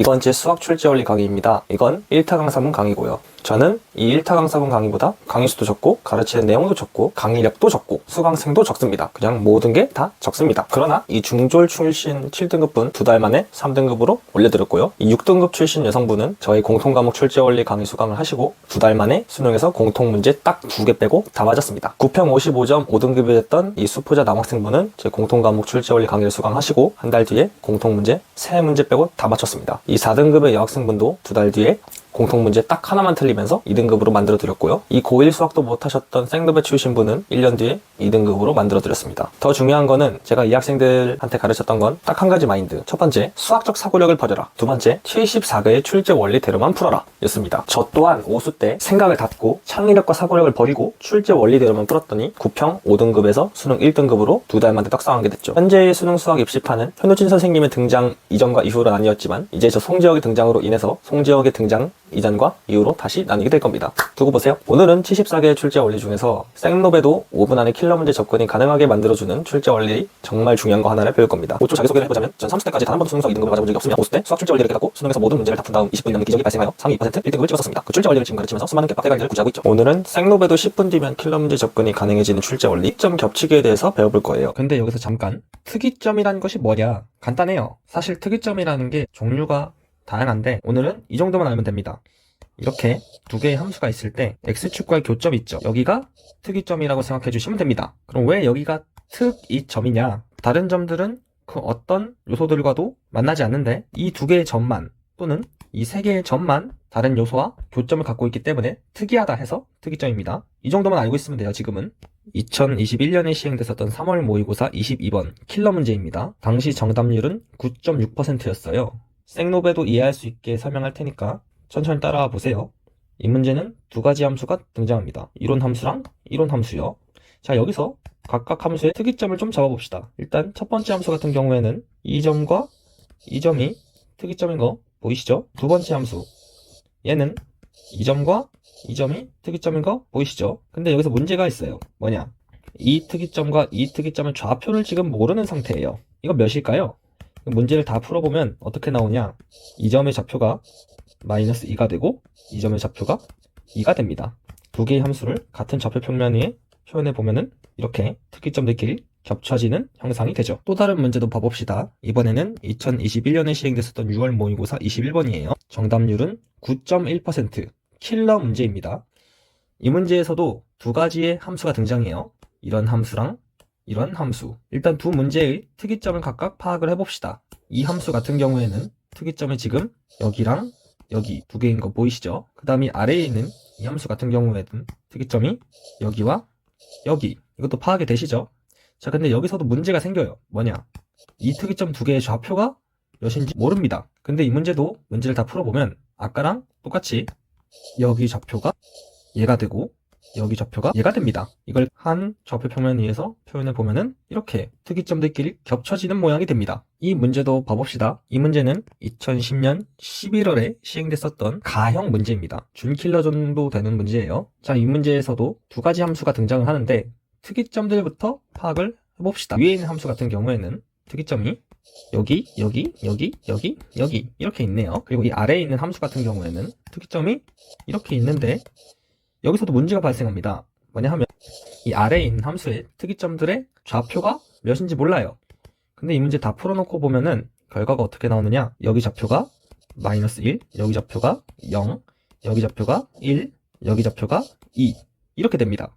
이건 제 수학 출제 원리 강의입니다. 이건 1타 강사분 강의고요. 저는 이 1타 강사분 강의보다 강의 수도 적고 가르치는 내용도 적고 강의력도 적고 수강생도 적습니다. 그냥 모든 게 다 적습니다. 그러나 이 중졸 출신 7등급분 2달 만에 3등급으로 올려드렸고요. 이 6등급 출신 여성분은 저희 공통과목 출제 원리 강의 수강을 하시고 2달 만에 수능에서 공통문제 딱 2개 빼고 다 맞았습니다. 9평 55점 5등급이 됐던 이 수포자 남학생분은 제 공통과목 출제 원리 강의를 수강하시고 한 달 뒤에 공통문제 3문제 빼고 다 맞췄습니다. 이 4등급의 여학생분도 2달 뒤에 공통문제 딱 하나만 틀리면서 2등급으로 만들어드렸고요. 이 고1 수학도 못하셨던 생도배 출신 분은 1년 뒤에 2등급으로 만들어드렸습니다. 더 중요한 거는 제가 이 학생들한테 가르쳤던 건 딱 한 가지 마인드. 첫 번째, 수학적 사고력을 퍼져라. 두 번째, 74개의 출제 원리대로만 풀어라 였습니다. 저 또한 오수 때 생각을 닫고 창의력과 사고력을 버리고 출제 원리대로만 풀었더니 9평 5등급에서 수능 1등급으로 2달 만에 떡상하게 됐죠. 현재의 수능 수학 입시판은 현우진 선생님의 등장 이전과 이후로 나뉘었지만 이제 저 송지혁의 등장으로 인해서 송지혁의 등장 이전과 이후로 다시 나뉘게 될 겁니다. 두고 보세요. 오늘은 74개의 출제 원리 중에서 생노베도 5분 안에 킬러 문제 접근이 가능하게 만들어주는 출제 원리 정말 중요한 거 하나를 배울 겁니다. 5초 자기소개를 해보자면 전 30대까지 단 한 번도 수능 수학 2등급을 맞아본 적이 없으며 50대 수학 출제 원리를 깨닫고 수능에서 모든 문제를 다 푼 다음 20분이 넘는 기적이 발생하여 상위 2% 1등급을 찍었습니다. 그 출제 원리를 지금 가르치면서 수많은 개빡대 강의를 구제하고 있죠. 오늘은 생노베도 10분 뒤면 킬러 문제 접근이 가능해지는 출제 원리 점 겹치기에 대해서 배워볼 거예요. 근데 여기서 잠깐 특이점이라는 것이 뭐냐? 간단해요. 사실 특이점이라는 게 종류가 다양한데 오늘은 이 정도만 알면 됩니다. 이렇게 두 개의 함수가 있을 때 x축과의 교점이 있죠. 여기가 특이점이라고 생각해 주시면 됩니다. 그럼 왜 여기가 특이점이냐? 다른 점들은 그 어떤 요소들과도 만나지 않는데 이 두 개의 점만 또는 이 세 개의 점만 다른 요소와 교점을 갖고 있기 때문에 특이하다 해서 특이점입니다. 이 정도만 알고 있으면 돼요. 지금은 2021년에 시행됐었던 3월 모의고사 22번 킬러 문제입니다. 당시 정답률은 9.6%였어요. 생노베도 이해할 수 있게 설명할 테니까 천천히 따라와 보세요. 이 문제는 두 가지 함수가 등장합니다. 이론 함수랑 이론 함수요. 자, 여기서 각각 함수의 특이점을 좀 잡아봅시다. 일단 첫 번째 함수 같은 경우에는 이 점과 이 점이 특이점인 거 보이시죠? 두 번째 함수 얘는 이 점과 이 점이 특이점인 거 보이시죠? 근데 여기서 문제가 있어요. 뭐냐? 이 특이점과 이 특이점의 좌표를 지금 모르는 상태예요. 이거 몇일까요? 문제를 다 풀어보면 어떻게 나오냐? 이 점의 좌표가 마이너스 2가 되고 이 점의 좌표가 2가 됩니다. 두 개의 함수를 같은 좌표 평면 위에 표현해 보면은 이렇게 특이점들끼리 겹쳐지는 형상이 되죠. 또 다른 문제도 봐봅시다. 이번에는 2021년에 시행됐었던 6월 모의고사 21번이에요. 정답률은 9.1% 킬러 문제입니다. 이 문제에서도 두 가지의 함수가 등장해요. 이런 함수랑 이런 함수. 일단 두 문제의 특이점을 각각 파악을 해봅시다. 이 함수 같은 경우에는 특이점이 지금 여기랑 여기 두 개인 거 보이시죠? 그 다음에 아래에 있는 이 함수 같은 경우에는 특이점이 여기와 여기. 이것도 파악이 되시죠? 자, 근데 여기서도 문제가 생겨요. 뭐냐? 이 특이점 두 개의 좌표가 몇인지 모릅니다. 근데 이 문제도 문제를 다 풀어보면 아까랑 똑같이 여기 좌표가 얘가 되고 여기 좌표가 얘가 됩니다. 이걸 한 좌표 평면 위에서 표현해 보면은 이렇게 특이점들끼리 겹쳐지는 모양이 됩니다. 이 문제도 봐봅시다. 이 문제는 2010년 11월에 시행됐었던 가형 문제입니다. 준킬러 정도 되는 문제예요. 자, 이 문제에서도 두 가지 함수가 등장을 하는데 특이점들부터 파악을 해봅시다. 위에 있는 함수 같은 경우에는 특이점이 여기, 여기, 여기, 여기, 여기 이렇게 있네요. 그리고 이 아래에 있는 함수 같은 경우에는 특이점이 이렇게 있는데 여기서도 문제가 발생합니다. 뭐냐 하면 이 아래에 있는 함수의 특이점들의 좌표가 몇인지 몰라요. 근데 이 문제 다 풀어놓고 보면은 결과가 어떻게 나오느냐? 여기 좌표가 마이너스 1, 여기 좌표가 0, 여기 좌표가 1, 여기 좌표가 2 이렇게 됩니다.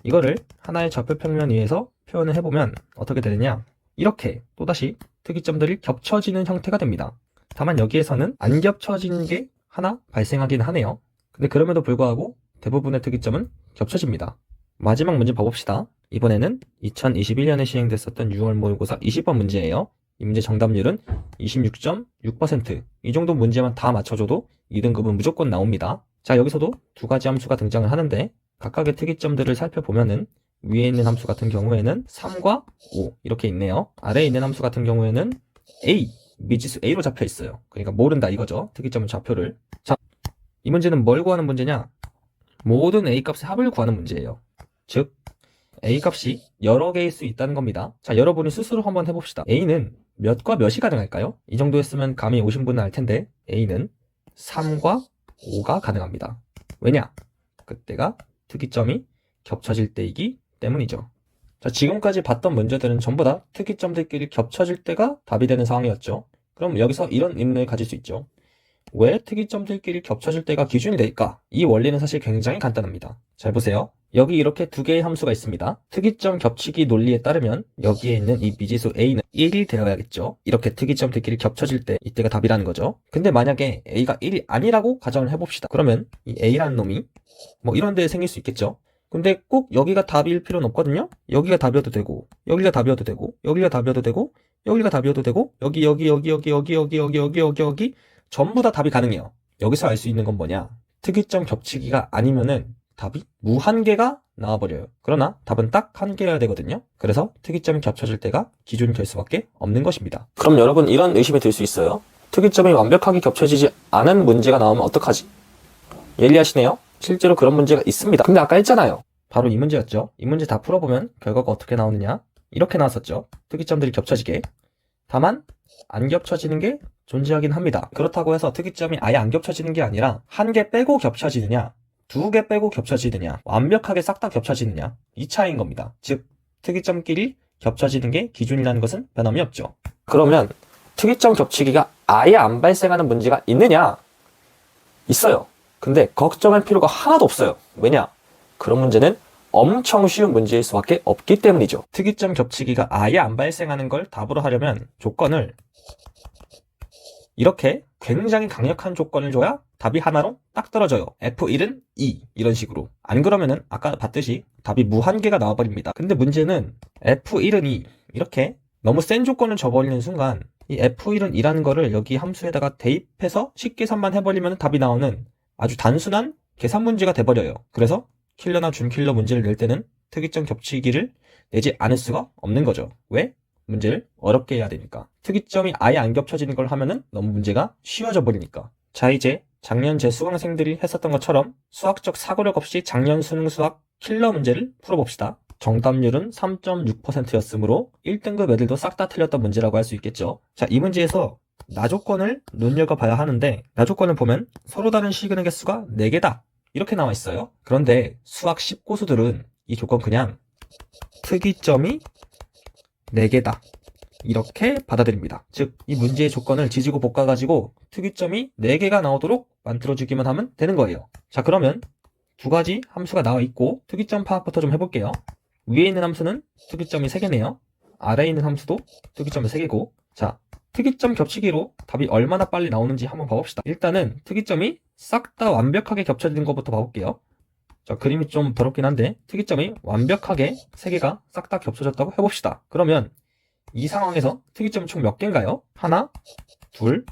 이거를 하나의 좌표 평면 위에서 표현을 해보면 어떻게 되느냐? 이렇게 또다시 특이점들이 겹쳐지는 형태가 됩니다. 다만 여기에서는 안 겹쳐지는 게 하나 발생하긴 하네요. 근데 그럼에도 불구하고 대부분의 특이점은 겹쳐집니다. 마지막 문제 봐봅시다. 이번에는 2021년에 시행됐었던 6월 모의고사 20번 문제예요. 이 문제 정답률은 26.6%. 이 정도 문제만 다 맞춰줘도 2등급은 무조건 나옵니다. 자, 여기서도 두 가지 함수가 등장을 하는데 각각의 특이점들을 살펴보면은 위에 있는 함수 같은 경우에는 3과 5 이렇게 있네요. 아래에 있는 함수 같은 경우에는 A, 미지수 A로 잡혀 있어요. 그러니까 모른다 이거죠. 특이점 좌표를. 자, 이 문제는 뭘 구하는 문제냐? 모든 A 값의 합을 구하는 문제예요. 즉 A 값이 여러 개일 수 있다는 겁니다. 자, 여러분이 스스로 한번 해봅시다. A는 몇과 몇이 가능할까요? 이 정도 했으면 감이 오신 분은 알 텐데 A는 3과 5가 가능합니다. 왜냐? 그때가 특이점이 겹쳐질 때이기 때문이죠. 자, 지금까지 봤던 문제들은 전부 다 특이점들끼리 겹쳐질 때가 답이 되는 상황이었죠. 그럼 여기서 이런 의문을 가질 수 있죠. 왜 특이점들끼리 겹쳐질 때가 기준이 될까? 이 원리는 사실 굉장히 간단합니다. 잘 보세요. 여기 이렇게 두 개의 함수가 있습니다. 특이점 겹치기 논리에 따르면 여기에 있는 이 미지수 A는 1이 되어야겠죠. 이렇게 특이점들끼리 겹쳐질 때 이때가 답이라는 거죠. 근데 만약에 A가 1이 아니라고 가정을 해봅시다. 그러면 이 A라는 놈이 뭐 이런 데 생길 수 있겠죠. 근데 꼭 여기가 답일 필요는 없거든요. 여기가 답이어도 되고, 여기가 답이어도 되고, 여기가 답이어도 되고, 여기가 답이어도 되고, 여기 전부 다 답이 가능해요. 여기서 알 수 있는 건 뭐냐? 특이점 겹치기가 아니면은 답이 무한개가 나와버려요. 그러나 답은 딱 한 개여야 되거든요. 그래서 특이점이 겹쳐질 때가 기준이 될 수밖에 없는 것입니다. 그럼 여러분 이런 의심이 들 수 있어요. 특이점이 완벽하게 겹쳐지지 않은 문제가 나오면 어떡하지? 예리하시네요. 실제로 그런 문제가 있습니다. 근데 아까 했잖아요. 바로 이 문제였죠. 이 문제 다 풀어보면 결과가 어떻게 나오느냐? 이렇게 나왔었죠. 특이점들이 겹쳐지게. 다만 안 겹쳐지는 게 존재하긴 합니다. 그렇다고 해서 특이점이 아예 안 겹쳐지는 게 아니라 한 개 빼고 겹쳐지느냐, 두 개 빼고 겹쳐지느냐, 완벽하게 싹 다 겹쳐지느냐, 이 차이인 겁니다. 즉 특이점끼리 겹쳐지는 게 기준이라는 것은 변함이 없죠. 그러면 특이점 겹치기가 아예 안 발생하는 문제가 있느냐? 있어요. 근데 걱정할 필요가 하나도 없어요. 왜냐? 그런 문제는 엄청 쉬운 문제일 수밖에 없기 때문이죠. 특이점 겹치기가 아예 안 발생하는 걸 답으로 하려면 조건을 이렇게 굉장히 강력한 조건을 줘야 답이 하나로 딱 떨어져요. F1은 2 이런 식으로. 안 그러면은 아까 봤듯이 답이 무한개가 나와버립니다. 근데 문제는 F1은 2 이렇게 너무 센 조건을 줘버리는 순간 이 F1은 2라는 거를 여기 함수에다가 대입해서 식계산만 해버리면 답이 나오는 아주 단순한 계산 문제가 돼버려요. 그래서 킬러나 준킬러 문제를 낼 때는 특이점 겹치기를 내지 않을 수가 없는 거죠. 왜? 문제를 어렵게 해야 되니까. 특이점이 아예 안 겹쳐지는 걸 하면은 너무 문제가 쉬워져 버리니까. 자, 이제 작년 제 수강생들이 했었던 것처럼 수학적 사고력 없이 작년 수능 수학 킬러 문제를 풀어봅시다. 정답률은 3.6%였으므로 1등급 애들도 싹 다 틀렸던 문제라고 할 수 있겠죠. 자, 이 문제에서 나조건을 눈여겨봐야 하는데 나조건을 보면 서로 다른 시그널 개수가 4개다 이렇게 나와 있어요. 그런데 수학 10고수들은 이 조건 그냥 특이점이 4개다 이렇게 받아들입니다. 즉 이 문제의 조건을 지지고 볶아가지고 특이점이 4개가 나오도록 만들어주기만 하면 되는 거예요. 자, 그러면 두 가지 함수가 나와 있고 특이점 파악부터 좀 해볼게요. 위에 있는 함수는 특이점이 3개네요. 아래에 있는 함수도 특이점이 3개고. 자, 특이점 겹치기로 답이 얼마나 빨리 나오는지 한번 봐봅시다. 일단은 특이점이 싹 다 완벽하게 겹쳐지는 것부터 봐볼게요. 자, 그림이 좀 더럽긴 한데 특이점이 완벽하게 3개가 싹 다 겹쳐졌다고 해봅시다. 그러면 이 상황에서 특이점이 총 몇 개인가요? 하나, 둘,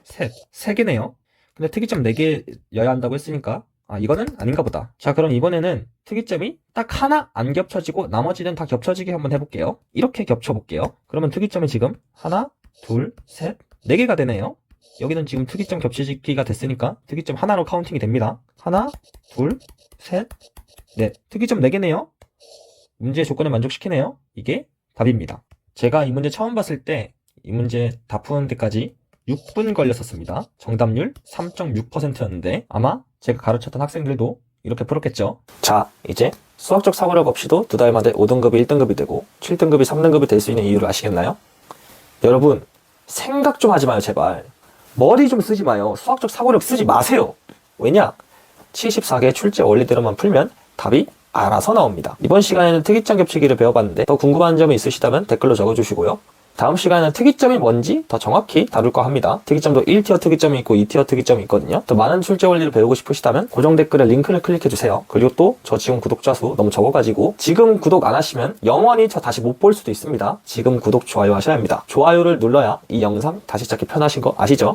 셋. 3개네요. 근데 특이점 4개여야 한다고 했으니까 이거는 아닌가 보다. 자, 그럼 이번에는 특이점이 딱 하나 안 겹쳐지고 나머지는 다 겹쳐지게 한번 해볼게요. 이렇게 겹쳐볼게요. 그러면 특이점이 지금 하나, 둘, 셋, 4개가 되네요. 여기는 지금 특이점 겹치기가 됐으니까 특이점 하나로 카운팅이 됩니다. 하나, 둘, 셋, 넷. 특이점 4개네요. 문제의 조건을 만족시키네요. 이게 답입니다. 제가 이 문제 처음 봤을 때 이 문제 다 푸는 데까지 6분 걸렸었습니다. 정답률 3.6%였는데 아마 제가 가르쳤던 학생들도 이렇게 풀었겠죠. 자, 이제 수학적 사고력 없이도 2달 만에 5등급이 1등급이 되고 7등급이 3등급이 될 수 있는 이유를 아시겠나요? 여러분, 생각 좀 하지 마요, 제발. 머리 좀 쓰지 마요. 수학적 사고력 쓰지 마세요. 왜냐? 74개의 출제 원리대로만 풀면 답이 알아서 나옵니다. 이번 시간에는 특이점 겹치기를 배워봤는데 더 궁금한 점이 있으시다면 댓글로 적어주시고요. 다음 시간에는 특이점이 뭔지 더 정확히 다룰까 합니다. 특이점도 1티어 특이점이 있고 2티어 특이점이 있거든요. 더 많은 출제 원리를 배우고 싶으시다면 고정 댓글에 링크를 클릭해주세요. 그리고 또 저 지금 구독자 수 너무 적어가지고 지금 구독 안 하시면 영원히 저 다시 못 볼 수도 있습니다. 지금 구독, 좋아요 하셔야 합니다. 좋아요를 눌러야 이 영상 다시 찾기 편하신 거 아시죠?